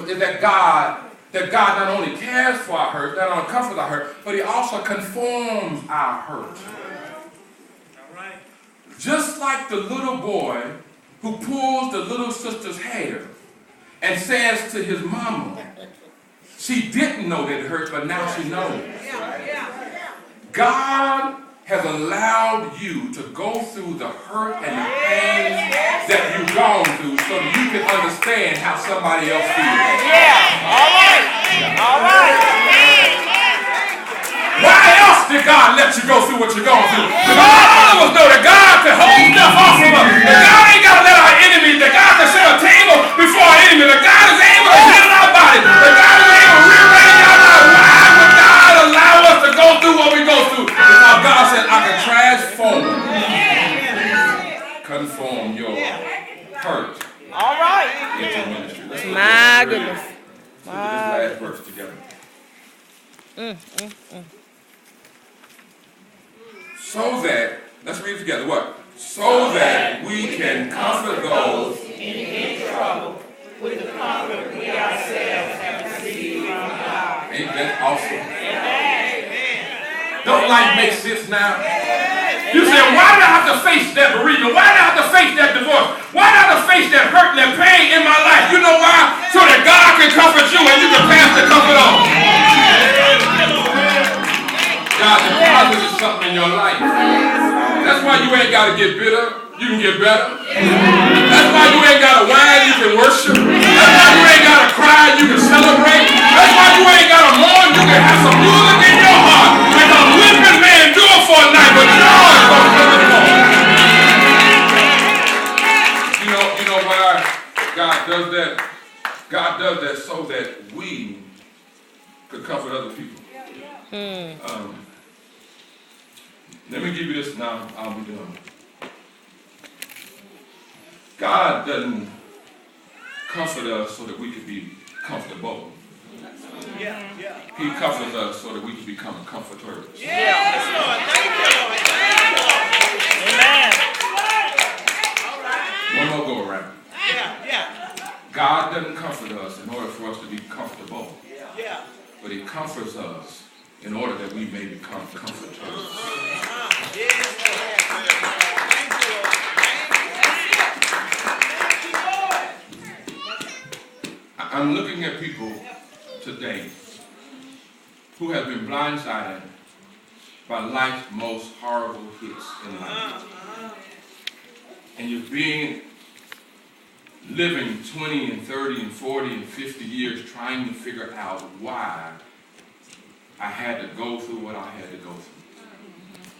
is that God not only cares for our hurt, not only comforts our hurt, but he also conforms our hurt. Just like the little boy who pulls the little sister's hair and says to his mama, she didn't know that it hurt, but now she knows. God has allowed you to go through the hurt and the pain that you've gone through so that you can understand how somebody else feels. All right. Why else did God let you go through what you're going through? Because all of us know that God can hold stuff off of us. That God ain't got to let our enemies, that God can set a table before our enemy, that God is able to heal our body, that God is able to rearrange our life. Why would God allow us to go through what we go through? Because God said, I can conform your hurt into ministry. My goodness. Look at this last verse together. So that, let's read it together. What? So that we can comfort those in trouble with the comfort we ourselves have received from God. Ain't that awesome? Don't life make sense now? You say, why did I have to face that bereavement? Why did I have to face that divorce? Why did I have to face that hurt and that pain in my life? You know why? So that God can comfort you and you can pass the comfort on. God deposited something in your life. That's why you ain't got to get bitter. You can get better. That's why you ain't got to whine. You can worship. That's why you ain't got to cry. You can celebrate. That's why you ain't got to mourn. You can have some music in your heart. Because weeping may endure for a night, but joy is going to come in the morning. You know why God does that? God does that so that we could comfort other people. Let me give you this now. I'll be done. God doesn't comfort us so that we can be comfortable. He comforts us so that we can become comforters. One more go around. God doesn't comfort us in order for us to be comfortable. But he comforts us in order that we may become comforters. I'm looking at people today who have been blindsided by life's most horrible hits in life. And you're living 20 and 30 and 40 and 50 years trying to figure out why I had to go through what I had to go through.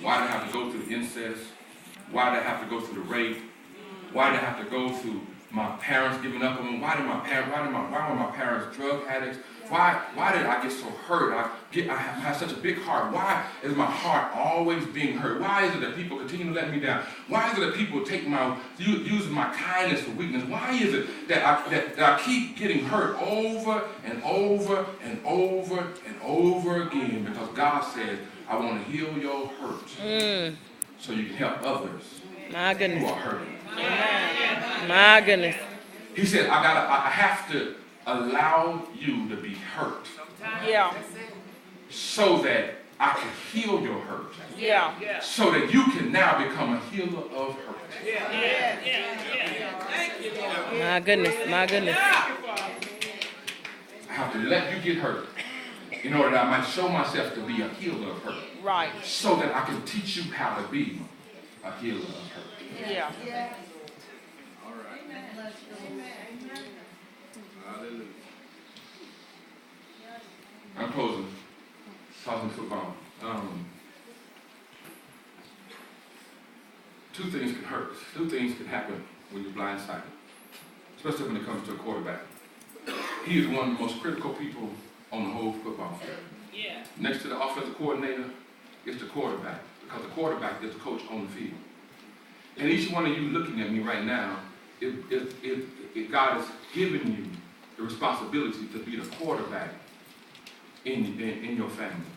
Why did I have to go through the incest? Why did I have to go through the rape? Why did I have to go through my parents giving up on me? Why were my parents drug addicts? Why did I get so hurt? I have such a big heart. Why is my heart always being hurt? Why is it that people continue to let me down? Why is it that people use my kindness for weakness? Why is it that I keep getting hurt over and over and over and over again? Because God says, I want to heal your hurt so you can help others who are hurting. My goodness. He said, I have to allow you to be hurt. So that I can heal your hurt. So that you can now become a healer of hurt. My goodness. I have to let you get hurt in order that I might show myself to be a healer of hurt. So that I can teach you how to be a healer of hurt. I'm closing. Talking football. Two things can hurt. Two things can happen when you're blindsided, especially when it comes to a quarterback. He is one of the most critical people on the whole football field. Next to the offensive coordinator is the quarterback, because the quarterback is the coach on the field. And each one of you looking at me right now, God has given you the responsibility to be the quarterback in your family.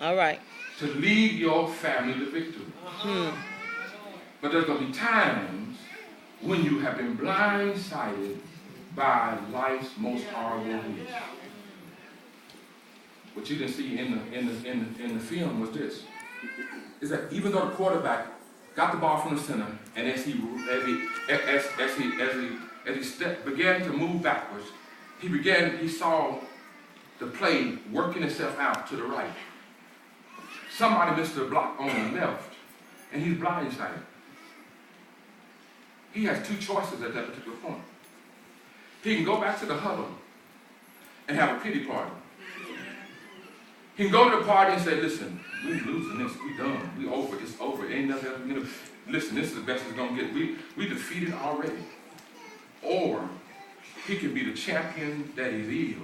All right. To lead your family to victory. But there's going to be times when you have been blindsided by life's most horrible weeks. What you didn't see in the film was this: is that even though the quarterback got the ball from the center, and as he began to move backwards, he saw the play working itself out to the right. Somebody missed a block on the left, and he's blindsided. He has two choices at that particular point. He can go back to the huddle and have a pity party. He can go to the party and say, listen, we losing this, we done, we over, it's over, it ain't nothing else, listen, this is the best it's gonna get. We defeated already. Or he can be the champion that he is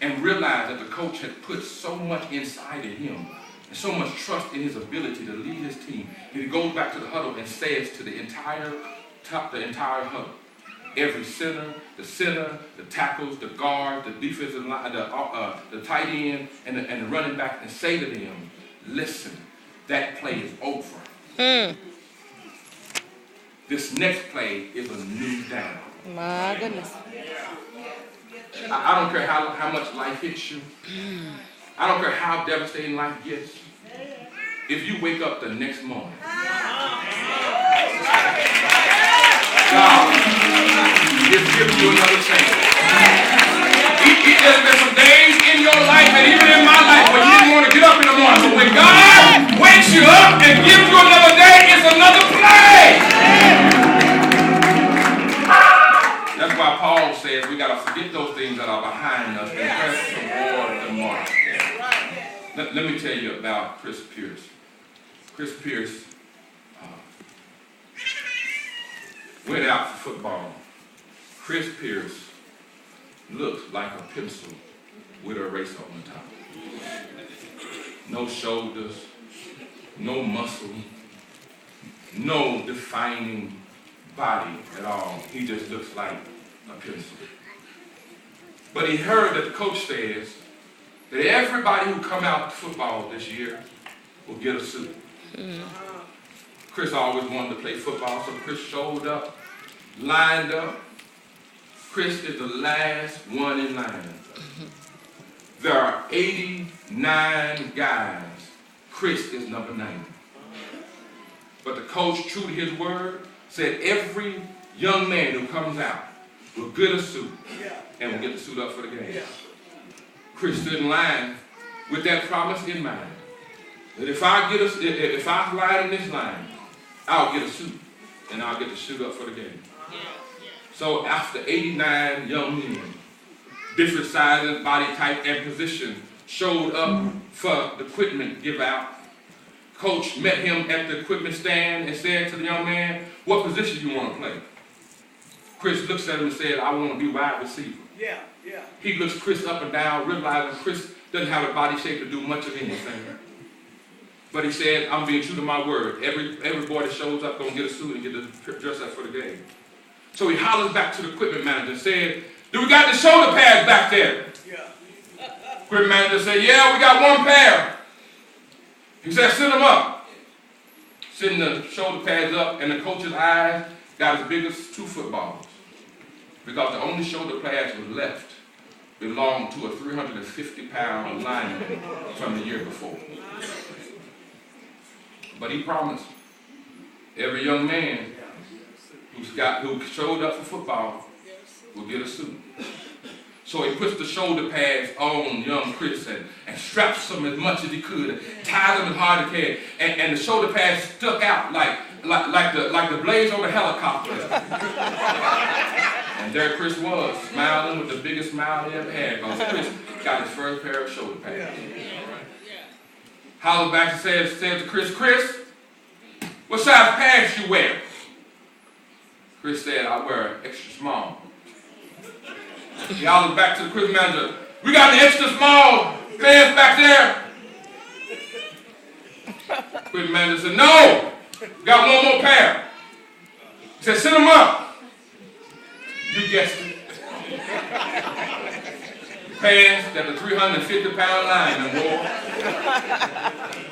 and realize that the coach had put so much inside of him and so much trust in his ability to lead his team. He goes back to the huddle and says to the entire huddle, every center, the tackles, the guard, the defensive line, the tight end, and the running back, and say to them, listen, that play is over. This next play is a new down. My goodness. I don't care how much life hits you. I don't care how devastating life gets. If you wake up the next morning, God is giving you another chance. There's been some days in your life, and even in my life, when you didn't want to get up in the morning. But when God wakes you up and gives you another day, it's another play. That's why Paul says we got to forget those things that are behind us and press toward the mark. Let me tell you about Chris Pierce. Chris Pierce went out for football. Chris Pierce looks like a pencil with a eraser on the top. No shoulders, no muscle, no defining body at all. He just looks like a pencil. But he heard that the coach says that everybody who come out to football this year will get a suit. Chris always wanted to play football, so Chris showed up, lined up. Chris is the last one in line. There are 89 guys. Chris is number 90. But the coach, true to his word, said every young man who comes out will get a suit and will get the suit up for the game. Chris stood in line with that promise in mind. That if I line in this line, I'll get a suit and I'll get the suit up for the game. So after 89 young men, different sizes, body type, and position, showed up for the equipment give out, coach met him at the equipment stand and said to the young man, what position you want to play? Chris looks at him and said, I want to be wide receiver. He looks Chris up and down, realizing Chris doesn't have a body shape to do much of anything. But he said, I'm being true to my word. Every boy that shows up gonna get a suit and get the dress up for the game. So he hollers back to the equipment manager and said, do we got the shoulder pads back there? Equipment manager said, yeah, we got one pair. He said, send them up. Send the shoulder pads up, and the coach's eyes got as big as 2 footballs. Because the only shoulder pads was left belonged to a 350-pound lineman from the year before. But he promised every young man who showed up for football will get a suit. So he puts the shoulder pads on young Chris and straps them as much as he could, and ties them as hard as he can, and the shoulder pads stuck out like the blades on a helicopter. And there Chris was, smiling with the biggest smile he ever had, because Chris got his first pair of shoulder pads. Hollers back and said to Chris, Chris, what size pants you wear? Chris said, I wear extra small. He hollers back to the Chris manager, we got the extra small pants back there. Chris manager said, no, we got one more pair. He said, send them up. You guessed it. Pants that the 350-pound lineman wore.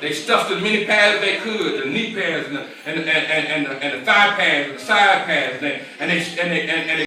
They stuffed as many pads as they could, the knee pads and the thigh pads, and the side pads, and they